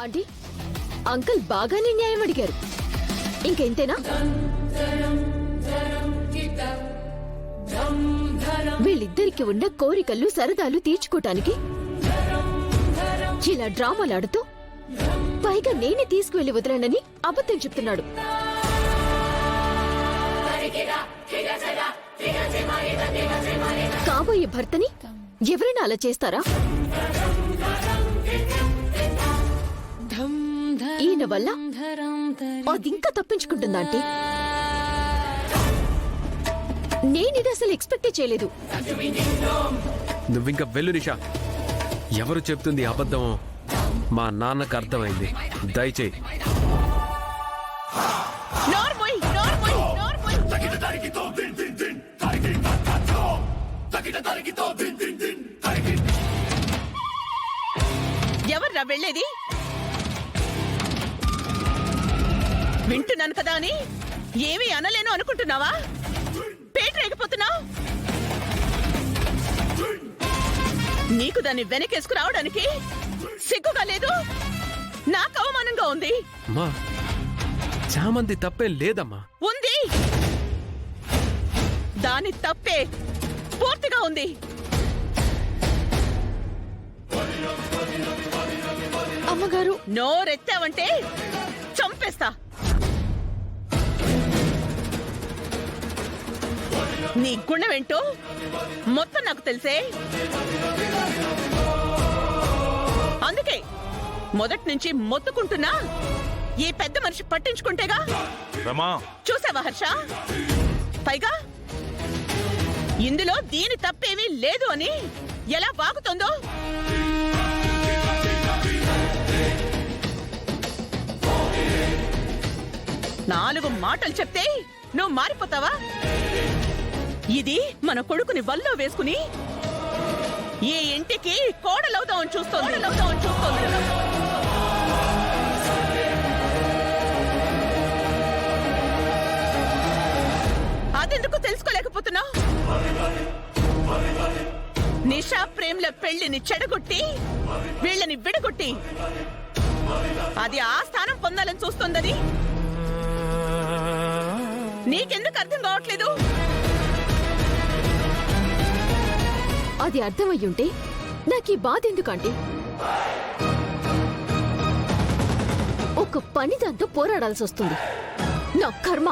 Aunty, uncle బాగానే న్యాయం అడిగారు. ఇంకెంతేనా? వీళ్ళిద్దరికి ఉన్న కోరికలు సరదాలు తీర్చుకోటానికి ఇలా డ్రామాలాడుతూ పైగా నేనే తీసుకువెళ్లి వదలనని అబద్ధం చెప్తున్నాడు. కాబోయే భర్తని ఎవరైనా అలా చేస్తారా? ఈయన వల్ల అదింకా తప్పించుకుంటుందంటే నేనిది అసలు ఎక్స్పెక్టే చేయలేదు. నువ్వింక వెళ్ళు నిషా. ఎవరు చెప్తుంది అబద్ధమో మా నాన్నకు అర్థమైంది. దయచేయి. ఎవర్రా వెళ్ళేది? వింటున్నాను కదా అని ఏమీ అనలేను అనుకుంటున్నావా? పేటరేగిపోతున్నావు. నీకు దాన్ని వెనకేసుకు రావడానికి సిగ్గుగా లేదు? నాకు అవమానంగా ఉంది. మా చామంది తప్పేం లేదమ్మా. ఉంది, దాని తప్పే పూర్తిగా ఉంది. అమ్మగారు, నోరెత్తావంటే చంపేస్తా. నీ గుణమేంటో మొత్తం నాకు తెలిసే. అందుకే మొదటి నుంచి మొత్తుకుంటున్నా. ఈ పెద్ద మనిషి పట్టించుకుంటేగా. చూసావా హర్ష? పైగా ఇందులో దీని తప్పేమీ లేదు అని ఎలా వాగుతుందో. నాలుగు మాటలు చెప్తే నువ్వు మారిపోతావా? ఇది మన కొడుకుని వల్లో వేసుకుని ఈ ఇంటికి కోడలవుతామని చూస్తోంది. అదెందుకు తెలుసుకోలేకపోతున్నావు? నిషా ప్రేమ్ల పెళ్లిని చెడగొట్టి వీళ్ళని విడగొట్టి అది ఆ స్థానం పొందాలని చూస్తోందని నీకెందుకు అర్థం కావట్లేదు? అది అర్థమయ్యుంటే నాకీ బాధ ఎందుకంటే ఒక పని దాంతో పోరాడాల్సి వస్తుంది. నా కర్మ.